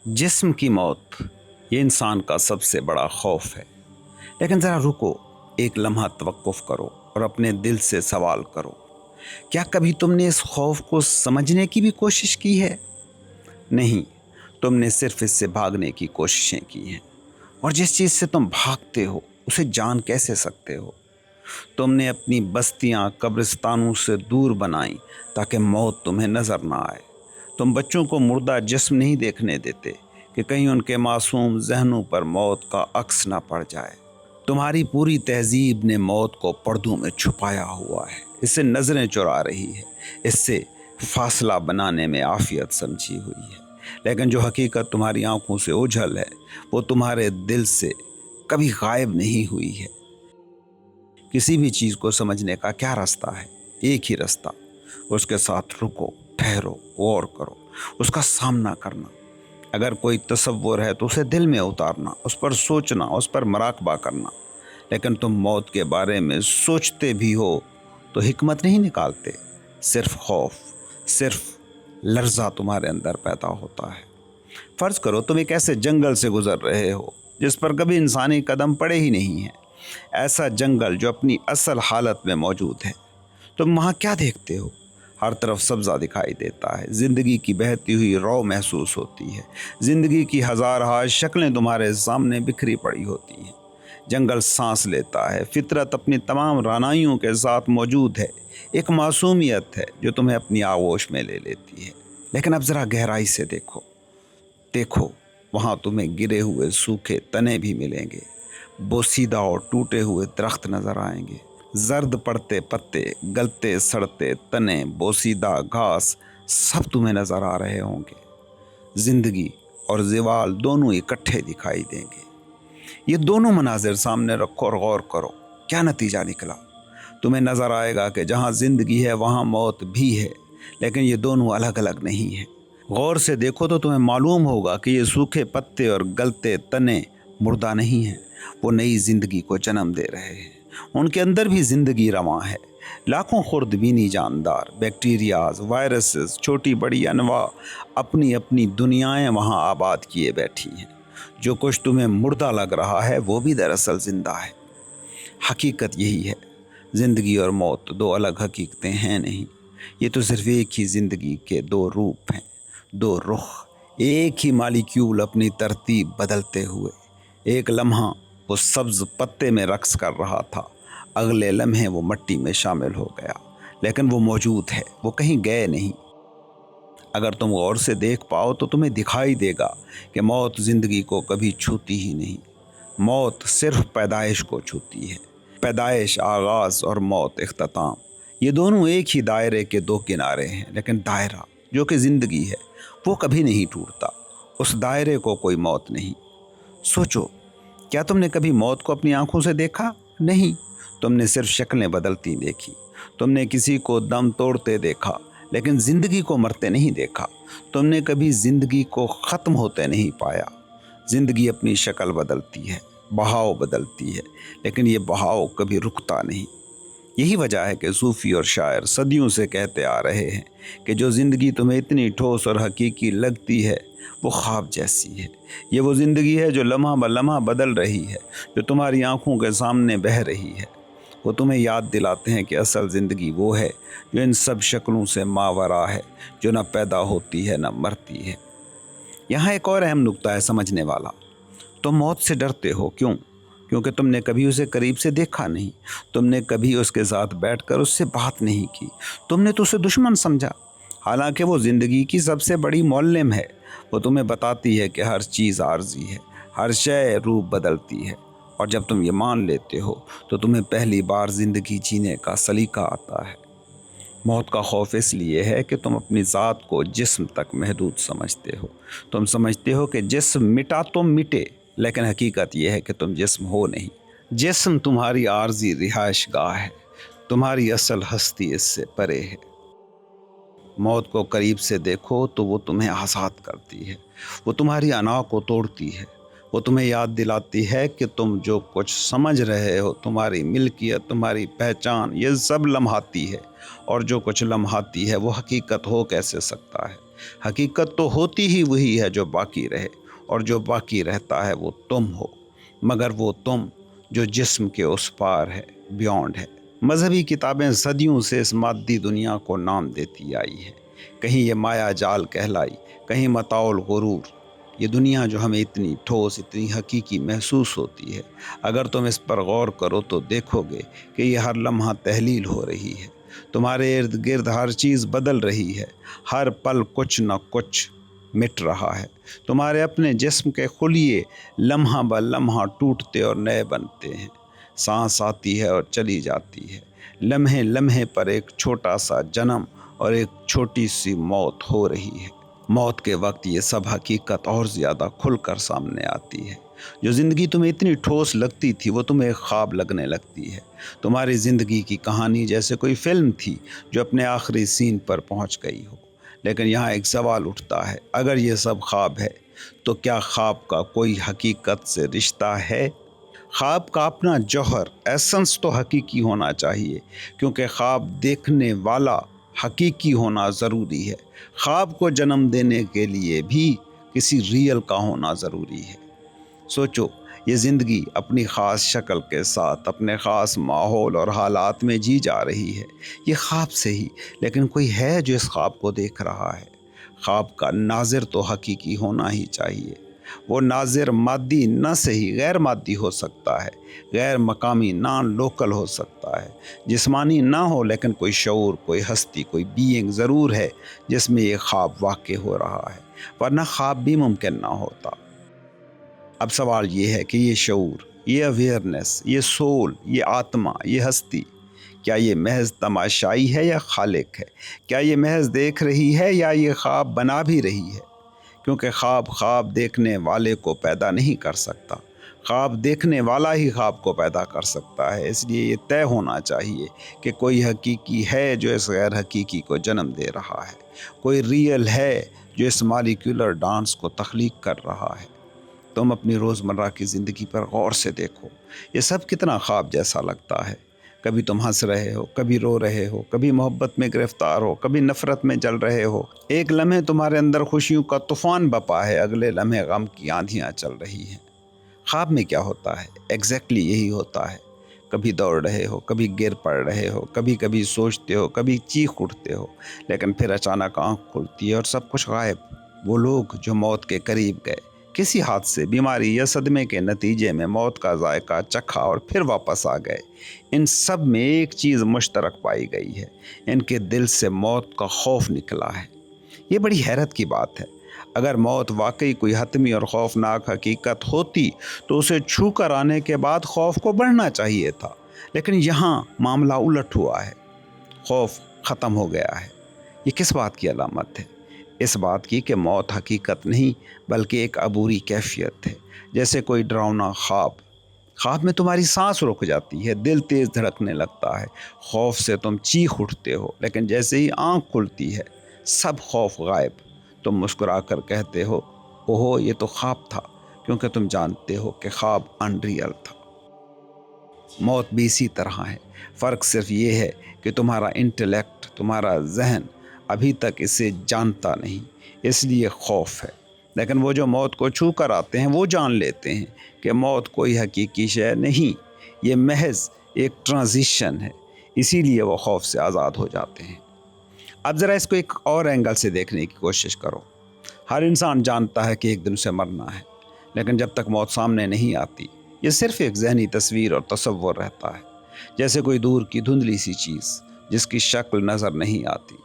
जिस्म की मौत ये इंसान का सबसे बड़ा खौफ है। लेकिन ज़रा रुको, एक लम्हा तवक्कुफ करो और अपने दिल से सवाल करो, क्या कभी तुमने इस खौफ को समझने की भी कोशिश की है? नहीं, तुमने सिर्फ इससे भागने की कोशिशें की हैं। और जिस चीज़ से तुम भागते हो उसे जान कैसे सकते हो? तुमने अपनी बस्तियां कब्रिस्तानों से दूर बनाई ताकि मौत तुम्हें नजर ना आए। तुम बच्चों को मुर्दा जिस्म नहीं देखने देते कि कहीं उनके मासूम जहनों पर मौत का अक्स ना पड़ जाए। तुम्हारी पूरी तहजीब ने मौत को पर्दों में छुपाया हुआ है, इससे नजरें चुरा रही है, इससे फासला बनाने में आफियत समझी हुई है। लेकिन जो हकीकत तुम्हारी आंखों से ओझल है वो तुम्हारे दिल से कभी गायब नहीं हुई है। किसी भी चीज़ को समझने का क्या रास्ता है? एक ही रास्ता, उसके साथ रुको, ठहरो, गौर करो, उसका सामना करना। अगर कोई तसव्वुर है तो उसे दिल में उतारना, उस पर सोचना, उस पर मराकबा करना। लेकिन तुम मौत के बारे में सोचते भी हो तो हिकमत नहीं निकालते, सिर्फ खौफ, सिर्फ लर्जा तुम्हारे अंदर पैदा होता है। फ़र्ज करो तुम एक ऐसे जंगल से गुजर रहे हो जिस पर कभी इंसानी कदम पड़े ही नहीं है। ऐसा जंगल जो अपनी असल हालत में मौजूद है। तुम वहाँ क्या देखते हो? हर तरफ सब्ज़ा दिखाई देता है, ज़िंदगी की बहती हुई रौ महसूस होती है, ज़िंदगी की हज़ार शक्लें तुम्हारे सामने बिखरी पड़ी होती हैं। जंगल सांस लेता है, फितरत अपनी तमाम रानाइयों के साथ मौजूद है। एक मासूमियत है जो तुम्हें अपनी आगोश में ले लेती है। लेकिन अब ज़रा गहराई से देखो, देखो, वहाँ तुम्हें गिरे हुए सूखे तने भी मिलेंगे, बोसीदा और टूटे हुए दरख्त नजर आएंगे, जर्द पड़ते पत्ते, गलते सड़ते तने, बोसीदा घास, सब तुम्हें नजर आ रहे होंगे। जिंदगी और ज़िवाल दोनों इकट्ठे दिखाई देंगे। ये दोनों मनाजिर सामने रखो और गौर करो, क्या नतीजा निकला? तुम्हें नजर आएगा कि जहाँ जिंदगी है वहाँ मौत भी है, लेकिन ये दोनों अलग अलग नहीं है। गौर से देखो तो तुम्हें मालूम होगा कि ये सूखे पत्ते और गलते तने मुर्दा नहीं हैं, वो नई जिंदगी को जन्म दे रहे हैं। उनके अंदर भी जिंदगी रवां है। लाखों खुर्दबीनी जानदार, बैक्टीरियाज, वायरसेस, छोटी बड़ी अनवा अपनी अपनी दुनियाएं वहाँ आबाद किए बैठी हैं। जो कुछ तुम्हें मुर्दा लग रहा है वो भी दरअसल जिंदा है। हकीकत यही है, ज़िंदगी और मौत दो अलग हकीकतें हैं नहीं, ये तो सिर्फ एक ही ज़िंदगी के दो रूप हैं, दो रुख। एक ही मालिक्यूल अपनी तरतीब बदलते हुए। एक लम्हा वो सब्ज़ पत्ते में रक्स कर रहा था, अगले लम्हे वो मिट्टी में शामिल हो गया। लेकिन वो मौजूद है, वो कहीं गए नहीं। अगर तुम गौर से देख पाओ तो तुम्हें दिखाई देगा कि मौत ज़िंदगी को कभी छूती ही नहीं। मौत सिर्फ पैदाइश को छूती है। पैदाइश आगाज़ और मौत इख्तिताम, ये दोनों एक ही दायरे के दो किनारे हैं। लेकिन दायरा जो कि ज़िंदगी है वो कभी नहीं टूटता, उस दायरे को कोई मौत नहीं। सोचो, क्या तुमने कभी मौत को अपनी आंखों से देखा? नहीं, तुमने सिर्फ शक्लें बदलती देखी। तुमने किसी को दम तोड़ते देखा, लेकिन ज़िंदगी को मरते नहीं देखा। तुमने कभी ज़िंदगी को ख़त्म होते नहीं पाया। ज़िंदगी अपनी शक्ल बदलती है, बहाव बदलती है, लेकिन ये बहाव कभी रुकता नहीं। यही वजह है कि सूफ़ी और शायर सदियों से कहते आ रहे हैं कि जो ज़िंदगी तुम्हें इतनी ठोस और हकीकी लगती है वो ख्वाब जैसी है। ये वो ज़िंदगी है जो लम्हा ब लम्हा बदल रही है, जो तुम्हारी आंखों के सामने बह रही है। वो तुम्हें याद दिलाते हैं कि असल ज़िंदगी वो है जो इन सब शक्लों से मावरा है, जो न पैदा होती है न मरती है। यहाँ एक और अहम नुक्ता है समझने वाला। तुम मौत से डरते हो, क्यों? क्योंकि तुमने कभी उसे करीब से देखा नहीं, तुमने कभी उसके साथ बैठकर उससे बात नहीं की, तुमने तो उसे दुश्मन समझा। हालांकि वो ज़िंदगी की सबसे बड़ी मौल्लम है। वो तुम्हें बताती है कि हर चीज़ आर्जी है, हर शय रूप बदलती है। और जब तुम ये मान लेते हो तो तुम्हें पहली बार ज़िंदगी जीने का सलीका आता है। मौत का खौफ इसलिए है कि तुम अपनी ज़ात को जिस्म तक महदूद समझते हो। तुम समझते हो कि जिस्म मिटा तो मिटे, लेकिन हकीकत यह है कि तुम जिस्म हो नहीं। जिस्म तुम्हारी आर्जी रिहाइश गाह है, तुम्हारी असल हस्ती इससे परे है। मौत को करीब से देखो तो वो तुम्हें आज़ाद करती है, वो तुम्हारी अना को तोड़ती है, وہ تمہیں یاد دلاتی ہے کہ تم جو کچھ سمجھ رہے ہو، تمہاری ملکیت، تمہاری پہچان، یہ سب لمحاتی ہے، اور جو کچھ لمحاتی ہے وہ حقیقت ہو کیسے سکتا ہے؟ حقیقت تو ہوتی ہی وہی ہے جو باقی رہے، اور جو باقی رہتا ہے وہ تم ہو، مگر وہ تم جو جسم کے اس پار ہے، بیونڈ ہے۔ مذہبی کتابیں صدیوں سے اس مادی دنیا کو نام دیتی آئی ہیں، کہیں یہ مایا جال کہلائی، کہیں متاع الغرور۔ یہ دنیا جو ہمیں اتنی ٹھوس، اتنی حقیقی محسوس ہوتی ہے، اگر تم اس پر غور کرو تو دیکھو گے کہ یہ ہر لمحہ تحلیل ہو رہی ہے۔ تمہارے ارد گرد ہر چیز بدل رہی ہے، ہر پل کچھ نہ کچھ مٹ رہا ہے۔ تمہارے اپنے جسم کے خلیے لمحہ بہ لمحہ ٹوٹتے اور نئے بنتے ہیں۔ سانس آتی ہے اور چلی جاتی ہے، لمحے لمحے پر ایک چھوٹا سا جنم اور ایک چھوٹی سی موت ہو رہی ہے۔ موت کے وقت یہ سب حقیقت اور زیادہ کھل کر سامنے آتی ہے۔ جو زندگی تمہیں اتنی ٹھوس لگتی تھی وہ تمہیں ایک خواب لگنے لگتی ہے۔ تمہاری زندگی کی کہانی جیسے کوئی فلم تھی جو اپنے آخری سین پر پہنچ گئی ہو۔ لیکن یہاں ایک سوال اٹھتا ہے، اگر یہ سب خواب ہے تو کیا خواب کا کوئی حقیقت سے رشتہ ہے؟ خواب کا اپنا جوہر، ایسنس تو حقیقی ہونا چاہیے، کیونکہ خواب دیکھنے والا حقیقی ہونا ضروری ہے۔ خواب کو جنم دینے کے لیے بھی کسی ریئل کا ہونا ضروری ہے۔ سوچو، یہ زندگی اپنی خاص شکل کے ساتھ اپنے خاص ماحول اور حالات میں جی جا رہی ہے، یہ خواب سے ہی، لیکن کوئی ہے جو اس خواب کو دیکھ رہا ہے۔ خواب کا ناظر تو حقیقی ہونا ہی چاہیے۔ وہ ناظر مادی نہ صحیح غیر مادی ہو سکتا ہے، غیر مقامی نان لوکل ہو سکتا ہے، جسمانی نہ ہو، لیکن کوئی شعور، کوئی ہستی، کوئی بینگ ضرور ہے جس میں یہ خواب واقع ہو رہا ہے، ورنہ خواب بھی ممکن نہ ہوتا۔ اب سوال یہ ہے کہ یہ شعور، یہ اویئرنیس، یہ سول، یہ آتما، یہ ہستی، کیا یہ محض تماشائی ہے یا خالق ہے؟ کیا یہ محض دیکھ رہی ہے یا یہ خواب بنا بھی رہی ہے؟ کیونکہ خواب دیکھنے والے کو پیدا نہیں کر سکتا، خواب دیکھنے والا ہی خواب کو پیدا کر سکتا ہے۔ اس لیے یہ طے ہونا چاہیے کہ کوئی حقیقی ہے جو اس غیر حقیقی کو جنم دے رہا ہے، کوئی ریئل ہے جو اس مالیکولر ڈانس کو تخلیق کر رہا ہے۔ تم اپنی روزمرہ کی زندگی پر غور سے دیکھو، یہ سب کتنا خواب جیسا لگتا ہے۔ کبھی تم ہنس رہے ہو، کبھی رو رہے ہو، کبھی محبت میں گرفتار ہو، کبھی نفرت میں جل رہے ہو۔ ایک لمحے تمہارے اندر خوشیوں کا طوفان بپا ہے، اگلے لمحے غم کی آندھیاں چل رہی ہیں۔ خواب میں کیا ہوتا ہے؟ ایگزیکٹلی یہی ہوتا ہے۔ کبھی دوڑ رہے ہو، کبھی گر پڑ رہے ہو، کبھی سوچتے ہو، کبھی چیخ اٹھتے ہو، لیکن پھر اچانک آنکھ کھلتی ہے اور سب کچھ غائب۔ وہ لوگ جو موت کے قریب گئے، کسی حادثے، بیماری یا صدمے کے نتیجے میں موت کا ذائقہ چکھا اور پھر واپس آ گئے، ان سب میں ایک چیز مشترک پائی گئی ہے، ان کے دل سے موت کا خوف نکلا ہے۔ یہ بڑی حیرت کی بات ہے۔ اگر موت واقعی کوئی حتمی اور خوفناک حقیقت ہوتی تو اسے چھو کر آنے کے بعد خوف کو بڑھنا چاہیے تھا، لیکن یہاں معاملہ الٹ ہوا ہے، خوف ختم ہو گیا ہے۔ یہ کس بات کی علامت ہے؟ اس بات کی کہ موت حقیقت نہیں بلکہ ایک عبوری کیفیت ہے، جیسے کوئی ڈراؤنا خواب میں تمہاری سانس رک جاتی ہے، دل تیز دھڑکنے لگتا ہے، خوف سے تم چیخ اٹھتے ہو، لیکن جیسے ہی آنکھ کھلتی ہے سب خوف غائب۔ تم مسکرا کر کہتے ہو، اوہو یہ تو خواب تھا، کیونکہ تم جانتے ہو کہ خواب ان ریئل تھا۔ موت بھی اسی طرح ہے، فرق صرف یہ ہے کہ تمہارا انٹلیکٹ، تمہارا ذہن ابھی تک اسے جانتا نہیں، اس لیے خوف ہے۔ لیکن وہ جو موت کو چھو کر آتے ہیں وہ جان لیتے ہیں کہ موت کوئی حقیقی شے نہیں، یہ محض ایک ٹرانزیشن ہے، اسی لیے وہ خوف سے آزاد ہو جاتے ہیں۔ اب ذرا اس کو ایک اور اینگل سے دیکھنے کی کوشش کرو۔ ہر انسان جانتا ہے کہ ایک دن اسے مرنا ہے، لیکن جب تک موت سامنے نہیں آتی یہ صرف ایک ذہنی تصویر اور تصور رہتا ہے، جیسے کوئی دور کی دھندلی سی چیز جس کی شکل نظر نہیں آتی۔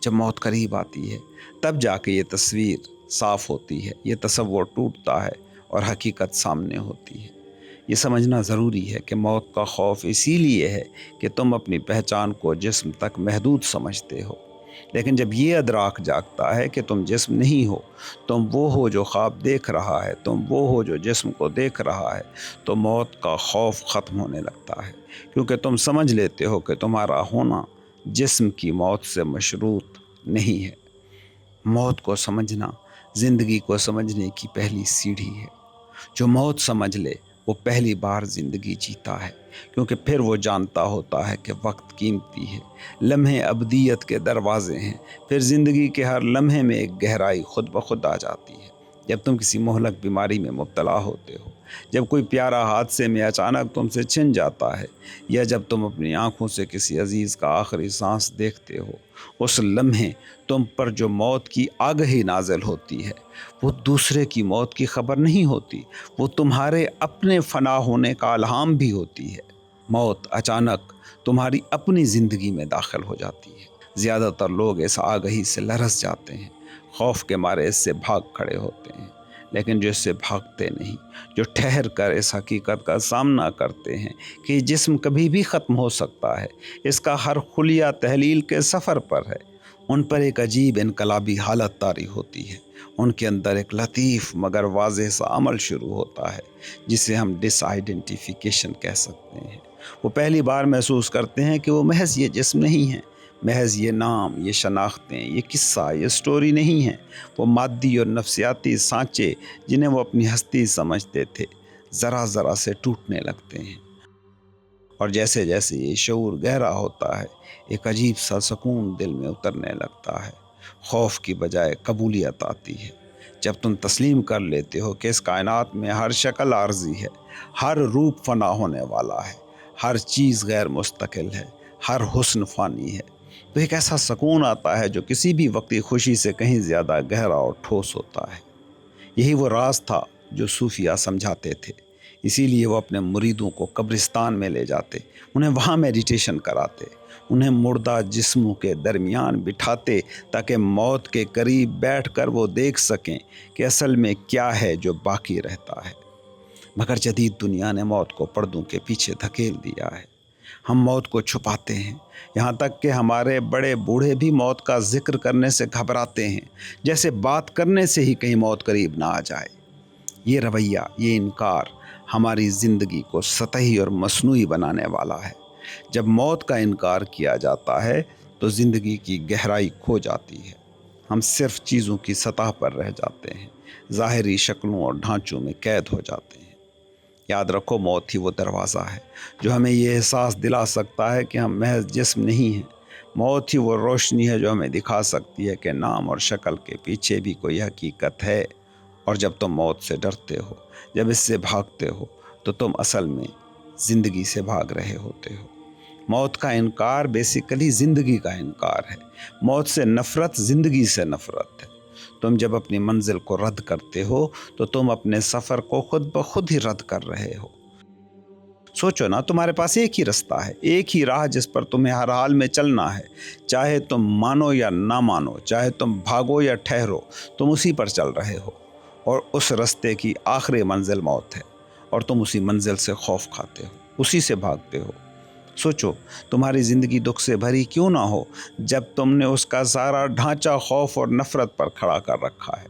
جب موت قریب آتی ہے تب جا کے یہ تصویر صاف ہوتی ہے، یہ تصور ٹوٹتا ہے اور حقیقت سامنے ہوتی ہے۔ یہ سمجھنا ضروری ہے کہ موت کا خوف اسی لیے ہے کہ تم اپنی پہچان کو جسم تک محدود سمجھتے ہو، لیکن جب یہ ادراک جاگتا ہے کہ تم جسم نہیں ہو، تم وہ ہو جو خواب دیکھ رہا ہے، تم وہ ہو جو جسم کو دیکھ رہا ہے، تو موت کا خوف ختم ہونے لگتا ہے، کیونکہ تم سمجھ لیتے ہو کہ تمہارا ہونا جسم کی موت سے مشروط نہیں ہے۔ موت کو سمجھنا زندگی کو سمجھنے کی پہلی سیڑھی ہے۔ جو موت سمجھ لے وہ پہلی بار زندگی جیتا ہے، کیونکہ پھر وہ جانتا ہوتا ہے کہ وقت قیمتی ہے، لمحے ابدیت کے دروازے ہیں، پھر زندگی کے ہر لمحے میں ایک گہرائی خود بخود آ جاتی ہے۔ جب تم کسی مہلک بیماری میں مبتلا ہوتے ہو، جب کوئی پیارا حادثے میں اچانک تم سے چھن جاتا ہے، یا جب تم اپنی آنکھوں سے کسی عزیز کا آخری سانس دیکھتے ہو، اس لمحے تم پر جو موت کی آگہی نازل ہوتی ہے وہ دوسرے کی موت کی خبر نہیں ہوتی، وہ تمہارے اپنے فنا ہونے کا الہام بھی ہوتی ہے۔ موت اچانک تمہاری اپنی زندگی میں داخل ہو جاتی ہے۔ زیادہ تر لوگ اس آگہی سے لرز جاتے ہیں، خوف کے مارے اس سے بھاگ کھڑے ہوتے ہیں، لیکن جو اس سے بھاگتے نہیں، جو ٹھہر کر اس حقیقت کا سامنا کرتے ہیں کہ یہ جسم کبھی بھی ختم ہو سکتا ہے، اس کا ہر خلیہ تحلیل کے سفر پر ہے، ان پر ایک عجیب انقلابی حالت طاری ہوتی ہے۔ ان کے اندر ایک لطیف مگر واضح سا عمل شروع ہوتا ہے جسے ہم ڈس آئیڈینٹیفیکیشن کہہ سکتے ہیں۔ وہ پہلی بار محسوس کرتے ہیں کہ وہ محض یہ جسم نہیں ہیں، محض یہ نام، یہ شناختیں، یہ قصہ، یہ سٹوری نہیں ہیں۔ وہ مادی اور نفسیاتی سانچے جنہیں وہ اپنی ہستی سمجھتے تھے ذرا ذرا سے ٹوٹنے لگتے ہیں، اور جیسے جیسے یہ شعور گہرا ہوتا ہے ایک عجیب سا سکون دل میں اترنے لگتا ہے۔ خوف کی بجائے قبولیت آتی ہے جب تم تسلیم کر لیتے ہو کہ اس کائنات میں ہر شکل عارضی ہے، ہر روپ فنا ہونے والا ہے، ہر چیز غیر مستقل ہے، ہر حسن فانی ہے، تو ایک ایسا سکون آتا ہے جو کسی بھی وقتی خوشی سے کہیں زیادہ گہرا اور ٹھوس ہوتا ہے۔ یہی وہ راز تھا جو صوفیہ سمجھاتے تھے، اسی لیے وہ اپنے مریدوں کو قبرستان میں لے جاتے، انہیں وہاں میڈیٹیشن کراتے، انہیں مردہ جسموں کے درمیان بٹھاتے تاکہ موت کے قریب بیٹھ کر وہ دیکھ سکیں کہ اصل میں کیا ہے جو باقی رہتا ہے۔ مگر جدید دنیا نے موت کو پردوں کے پیچھے دھکیل دیا ہے۔ ہم موت کو چھپاتے ہیں، یہاں تک کہ ہمارے بڑے بوڑھے بھی موت کا ذکر کرنے سے گھبراتے ہیں، جیسے بات کرنے سے ہی کہیں موت قریب نہ آ جائے۔ یہ رویہ، یہ انکار ہماری زندگی کو سطحی اور مصنوعی بنانے والا ہے۔ جب موت کا انکار کیا جاتا ہے تو زندگی کی گہرائی کھو جاتی ہے، ہم صرف چیزوں کی سطح پر رہ جاتے ہیں، ظاہری شکلوں اور ڈھانچوں میں قید ہو جاتے ہیں۔ یاد رکھو، موت ہی وہ دروازہ ہے جو ہمیں یہ احساس دلا سکتا ہے کہ ہم محض جسم نہیں ہیں۔ موت ہی وہ روشنی ہے جو ہمیں دکھا سکتی ہے کہ نام اور شکل کے پیچھے بھی کوئی حقیقت ہے۔ اور جب تم موت سے ڈرتے ہو، جب اس سے بھاگتے ہو، تو تم اصل میں زندگی سے بھاگ رہے ہوتے ہو۔ موت کا انکار بیسیکلی زندگی کا انکار ہے۔ موت سے نفرت زندگی سے نفرت ہے۔ تم جب اپنی منزل کو رد کرتے ہو تو تم اپنے سفر کو خود بخود ہی رد کر رہے ہو۔ سوچو نا، تمہارے پاس ایک ہی رستہ ہے، ایک ہی راہ جس پر تمہیں ہر حال میں چلنا ہے، چاہے تم مانو یا نہ مانو، چاہے تم بھاگو یا ٹھہرو، تم اسی پر چل رہے ہو، اور اس رستے کی آخری منزل موت ہے، اور تم اسی منزل سے خوف کھاتے ہو، اسی سے بھاگتے ہو۔ سوچو، تمہاری زندگی دکھ سے بھری کیوں نہ ہو جب تم نے اس کا سارا ڈھانچہ خوف اور نفرت پر کھڑا کر رکھا ہے۔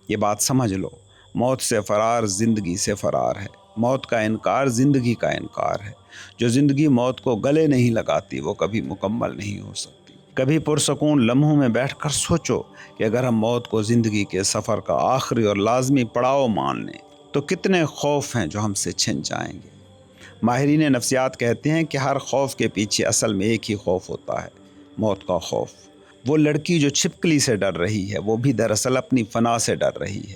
یہ بات سمجھ لو، موت سے فرار زندگی سے فرار ہے، موت کا انکار زندگی کا انکار ہے۔ جو زندگی موت کو گلے نہیں لگاتی وہ کبھی مکمل نہیں ہو سکتی۔ کبھی پرسکون لمحوں میں بیٹھ کر سوچو کہ اگر ہم موت کو زندگی کے سفر کا آخری اور لازمی پڑاؤ مان لیں تو کتنے خوف ہیں جو ہم سے چھن جائیں گے۔ ماہرین نفسیات کہتے ہیں کہ ہر خوف کے پیچھے اصل میں ایک ہی خوف ہوتا ہے، موت کا خوف۔ وہ لڑکی جو چھپکلی سے ڈر رہی ہے وہ بھی دراصل اپنی فنا سے ڈر رہی ہے۔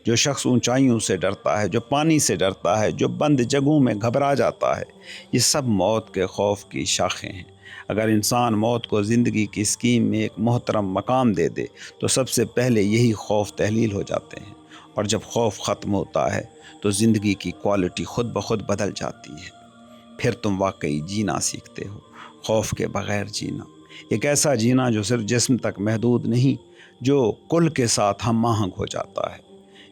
جو شخص اونچائیوں سے ڈرتا ہے، جو پانی سے ڈرتا ہے، جو بند جگہوں میں گھبرا جاتا ہے، یہ سب موت کے خوف کی شاخیں ہیں۔ اگر انسان موت کو زندگی کی اسکیم میں ایک محترم مقام دے دے تو سب سے پہلے یہی خوف تحلیل ہو جاتے ہیں، اور جب خوف ختم ہوتا ہے تو زندگی کی کوالٹی خود بخود بدل جاتی ہے۔ پھر تم واقعی جینا سیکھتے ہو، خوف کے بغیر جینا، ایک ایسا جینا جو صرف جسم تک محدود نہیں، جو کل کے ساتھ ہم آہنگ ہو جاتا ہے۔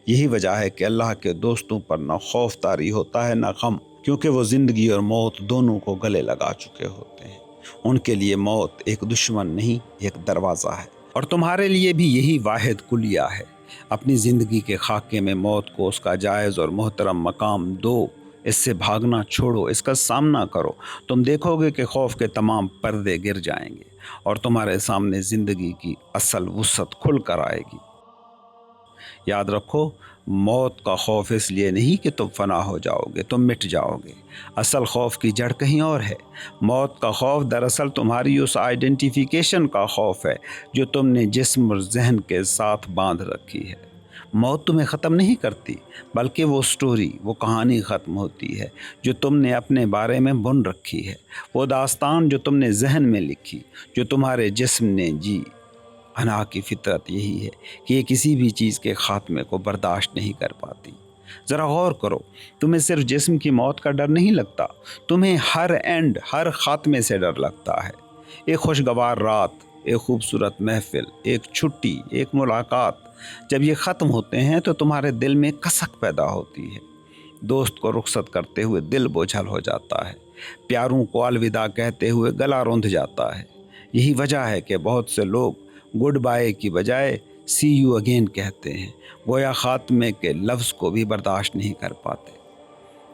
یہی وجہ ہے کہ اللہ کے دوستوں پر نہ خوف طاری ہوتا ہے نہ غم، کیونکہ وہ زندگی اور موت دونوں کو گلے لگا چکے ہوتے ہیں۔ ان کے لیے موت ایک دشمن نہیں، ایک دروازہ ہے، اور تمہارے لیے بھی یہی واحد کلیہ ہے۔ اپنی زندگی کے خاکے میں موت کو اس کا جائز اور محترم مقام دو، اس سے بھاگنا چھوڑو، اس کا سامنا کرو۔ تم دیکھو گے کہ خوف کے تمام پردے گر جائیں گے اور تمہارے سامنے زندگی کی اصل وسعت کھل کر آئے گی۔ याद रखो, मौत का खौफ इसलिए नहीं कि तुम फना हो जाओगे, तुम मिट जाओगे। असल खौफ की जड़ कहीं और है। मौत का खौफ दरअसल तुम्हारी उस आइडेंटिफिकेशन का खौफ है जो तुमने जिस्म और जहन के साथ बांध रखी है। मौत तुम्हें ख़त्म नहीं करती, बल्कि वो स्टोरी, वो कहानी ख़त्म होती है जो तुमने अपने बारे में बुन रखी है, वो दास्तान जो तुमने जहन में लिखी, जो तुम्हारे जिस्म ने जी। अना की फितरत यही है कि ये किसी भी चीज़ के ख़ात्मे को बर्दाश्त नहीं कर पाती। ज़रा गौर करो, तुम्हें सिर्फ जिस्म की मौत का डर नहीं लगता, तुम्हें हर एंड, हर ख़ात्मे से डर लगता है। एक खुशगवार रात, एक खूबसूरत महफिल, एक छुट्टी, एक मुलाकात, जब ये ख़त्म होते हैं तो तुम्हारे दिल में कसक पैदा होती है। दोस्त को रुखसत करते हुए दिल बोझल हो जाता है, प्यारों को अलविदा कहते हुए गला रुंध जाता है। यही वजह है कि बहुत से लोग गुड बाय की बजाय सी यू अगेन कहते हैं, गोया ख़ात्मे के लफ्ज़ को भी बर्दाश्त नहीं कर पाते।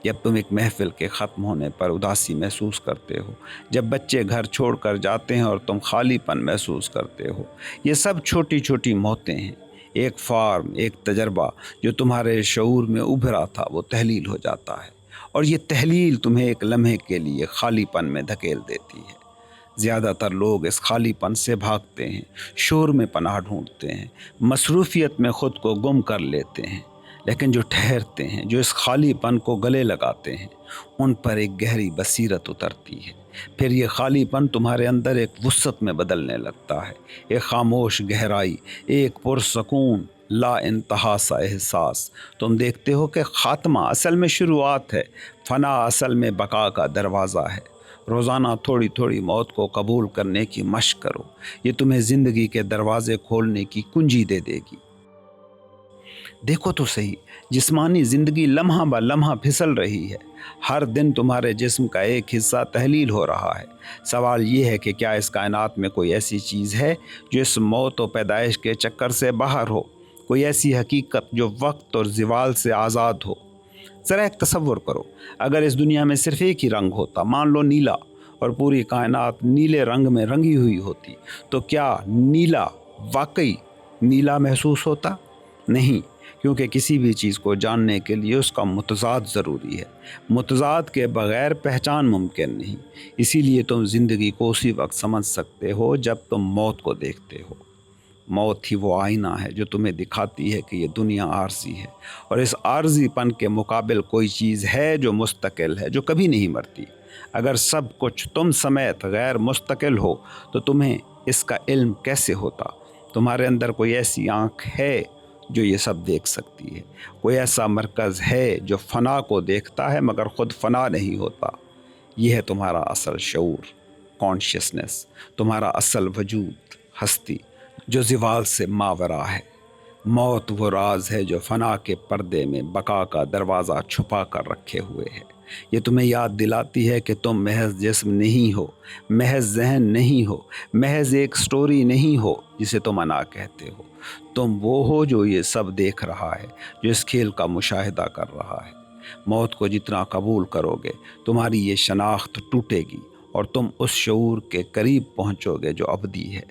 जब तुम एक महफिल के ख़त्म होने पर उदासी महसूस करते हो, जब बच्चे घर छोड़कर जाते हैं और तुम खालीपन महसूस करते हो, ये सब छोटी छोटी मौतें हैं। एक फार्म, एक तजर्बा जो तुम्हारे शऊर में उभरा था, वो तहलील हो जाता है, और ये तहलील तुम्हें एक लम्हे के लिए खालीपन में धकेल देती है। ज़्यादातर लोग इस खालीपन से भागते हैं, शोर में पनाह ढूंढते हैं, मसरूफ़ियत में ख़ुद को गुम कर लेते हैं। लेकिन जो ठहरते हैं, जो इस खालीपन को गले लगाते हैं, उन पर एक गहरी बसीरत उतरती है। फिर ये खालीपन तुम्हारे अंदर एक वुसअत में बदलने लगता है, एक खामोश गहराई, एक पुरसकून ला इंतहा सा एहसास। तुम देखते हो कि ख़ात्मा असल में शुरुआत है, फ़ना असल में बका का दरवाज़ा है। रोज़ाना थोड़ी थोड़ी मौत को कबूल करने की मशक करो, ये तुम्हें ज़िंदगी के दरवाज़े खोलने की कुंजी दे देगी। देखो तो सही, जिस्मानी ज़िंदगी लम्हा ब लम्हा फिसल रही है। हर दिन तुम्हारे जिस्म का एक हिस्सा तहलील हो रहा है। सवाल ये है कि क्या इस कायनात में कोई ऐसी चीज़ है जो इस मौत और पैदाइश के चक्कर से बाहर हो, कोई ऐसी हकीकत जो वक्त और ज़वाल से आज़ाद हो। ज़रा एक तसव्वुर करो, अगर इस दुनिया में सिर्फ़ एक ही रंग होता, मान लो नीला, और पूरी कायनात नीले रंग में रंगी हुई होती, तो क्या नीला वाकई नीला महसूस होता? नहीं, क्योंकि किसी भी चीज़ को जानने के लिए उसका मुतज़ाद ज़रूरी है। मुतज़ाद के बग़ैर पहचान मुमकिन नहीं। इसीलिए तुम ज़िंदगी को उसी वक्त समझ सकते हो जब तुम मौत को देखते हो। मौत ही वो आईना है जो तुम्हें दिखाती है कि ये दुनिया आर्जी है, और इस आर्जीपन के मुकाबिल कोई चीज़ है जो मुस्तकिल है, जो कभी नहीं मरती। अगर सब कुछ तुम समेत गैर मुस्तकिल हो तो तुम्हें इसका इल्म कैसे होता? तुम्हारे अंदर कोई ऐसी आँख है जो ये सब देख सकती है, कोई ऐसा मरकज़ है जो फ़ना को देखता है मगर ख़ुद फ़ना नहीं होता। यह है तुम्हारा असल शऊर, कॉन्शियसनेस, तुम्हारा असल वजूद, हस्ती, जो ज़वाल से मावरा है। मौत वो राज है जो फ़ना के पर्दे में बका का दरवाज़ा छुपा कर रखे हुए है। ये तुम्हें याद दिलाती है कि तुम महज जिस्म नहीं हो, महज जहन नहीं हो, महज एक स्टोरी नहीं हो जिसे तुम अना कहते हो। तुम वो हो जो ये सब देख रहा है, जो इस खेल का मुशाहिदा कर रहा है। मौत को जितना कबूल करोगे, तुम्हारी ये शनाख्त टूटेगी और तुम उस शऊर के करीब पहुँचोगे जो अबदी है।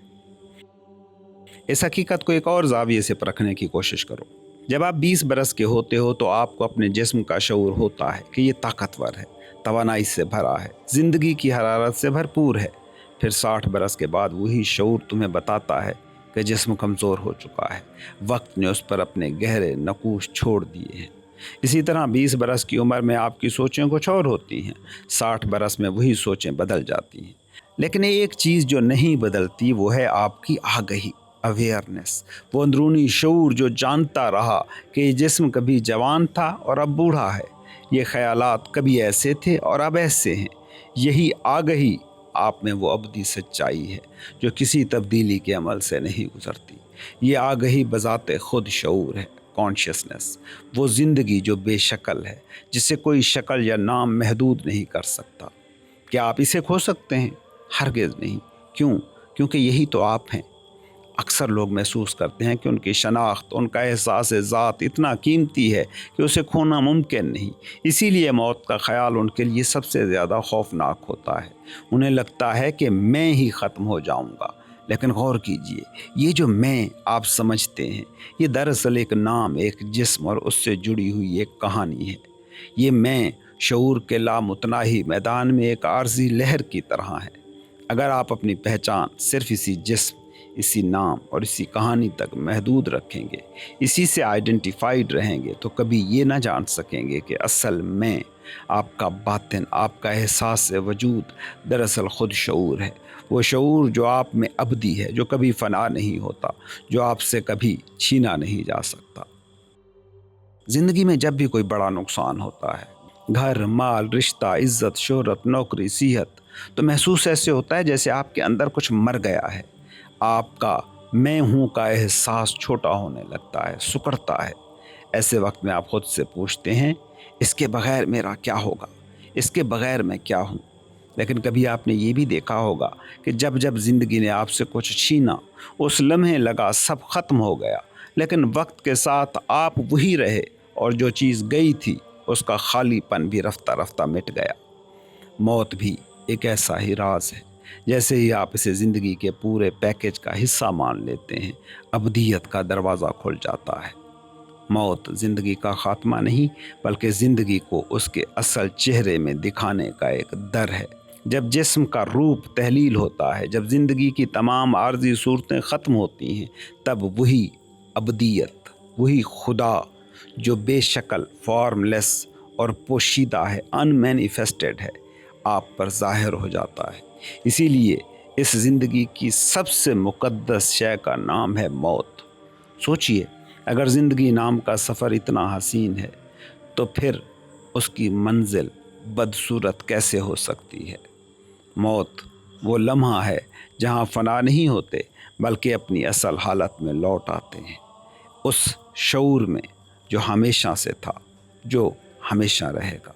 इस हकीकत को एक और ज़ाविये से परखने की कोशिश करो। जब आप 20 बरस के होते हो तो आपको अपने जिस्म का शऊर होता है कि ये ताकतवर है, तवानाई से भरा है, ज़िंदगी की हरारत से भरपूर है। फिर 60 बरस के बाद वही शऊर तुम्हें बताता है कि जिस्म कमज़ोर हो चुका है, वक्त ने उस पर अपने गहरे नकूश छोड़ दिए हैं। इसी तरह 20 बरस की उम्र में आपकी सोचें कुछ और होती हैं, 60 बरस में वही सोचें बदल जाती हैं। लेकिन एक चीज़ जो नहीं बदलती वो है आपकी आगही, अवेयरनेस, वो अंदरूनी शऊर जो जानता रहा कि ये जिस्म कभी जवान था और अब बूढ़ा है, ये ख़यालात कभी ऐसे थे और अब ऐसे हैं। यही आगही आप में वो अबदी सच्चाई है जो किसी तब्दीली के अमल से नहीं गुज़रती। ये आगही बज़ाते ख़ुद शऊर है, कॉन्शियसनेस, वो ज़िंदगी जो बेशक्ल है, जिसे कोई शक्ल या नाम महदूद नहीं कर सकता। क्या आप इसे खो सकते हैं? हरगिज़ नहीं। क्यों? क्योंकि यही तो आप हैं। अक्सर लोग महसूस करते हैं कि उनकी शनाख्त, उनका एहसास ज़ात इतना कीमती है कि उसे खोना मुमकिन नहीं। इसीलिए मौत का ख़याल उनके लिए सबसे ज़्यादा खौफनाक होता है। उन्हें लगता है कि मैं ही ख़त्म हो जाऊंगा, लेकिन गौर कीजिए, ये जो मैं आप समझते हैं, ये दरअसल एक नाम, एक जिस्म और उससे जुड़ी हुई एक कहानी है। ये मैं शऊर के लामुतनाही मैदान में एक आर्जी लहर की तरह है। अगर आप अपनी पहचान सिर्फ इसी जिस्म, इसी नाम और इसी कहानी तक महदूद रखेंगे, इसी से आइडेंटिफाइड रहेंगे, तो कभी ये ना जान सकेंगे कि असल मैं, आपका बातिन, आपका एहसास वजूद दरअसल ख़ुद शऊर है। वो शऊर जो आप में अबदी है, जो कभी फ़ना नहीं होता, जो आपसे कभी छीना नहीं जा सकता। ज़िंदगी में जब भी कोई बड़ा नुकसान होता है, घर, माल, रिश्ता, इज़्ज़त, शोहरत, नौकरी, सेहत, तो महसूस ऐसे होता है जैसे आपके अंदर कुछ मर गया है। आपका मैं हूँ का एहसास छोटा होने लगता है, सिकुड़ता है। ऐसे वक्त में आप खुद से पूछते हैं, इसके बगैर मेरा क्या होगा, इसके बगैर मैं क्या हूँ। लेकिन कभी आपने ये भी देखा होगा कि जब जब ज़िंदगी ने आपसे कुछ छीना, उस लम्हे लगा सब ख़त्म हो गया, लेकिन वक्त के साथ आप वही रहे और जो चीज़ गई थी उसका खालीपन भी रफ्ता रफ्ता मिट गया। मौत भी एक ऐसा ही राज है। जैसे ही आप इसे ज़िंदगी के पूरे पैकेज का हिस्सा मान लेते हैं, अबदियत का दरवाज़ा खुल जाता है। मौत ज़िंदगी का ख़ात्मा नहीं, बल्कि ज़िंदगी को उसके असल चेहरे में दिखाने का एक दर है। जब जिस्म का रूप तहलील होता है, जब ज़िंदगी की तमाम आर्जी सूरतें ख़त्म होती हैं, तब वही अबदियत, वही खुदा जो बेशक्ल, फॉर्मलेस और पोशीदा है, अनमैनिफेस्टेड है, आप पर ज़ाहिर हो जाता है। इसीलिए इस ज़िंदगी की सबसे मुक़द्दस शय का नाम है मौत। सोचिए, अगर ज़िंदगी नाम का सफ़र इतना हसीन है, तो फिर उसकी मंजिल बदसूरत कैसे हो सकती है। मौत वो लम्हा है जहाँ फ़ना नहीं होते, बल्कि अपनी असल हालत में लौट आते हैं, उस शऊर में जो हमेशा से था, जो हमेशा रहेगा।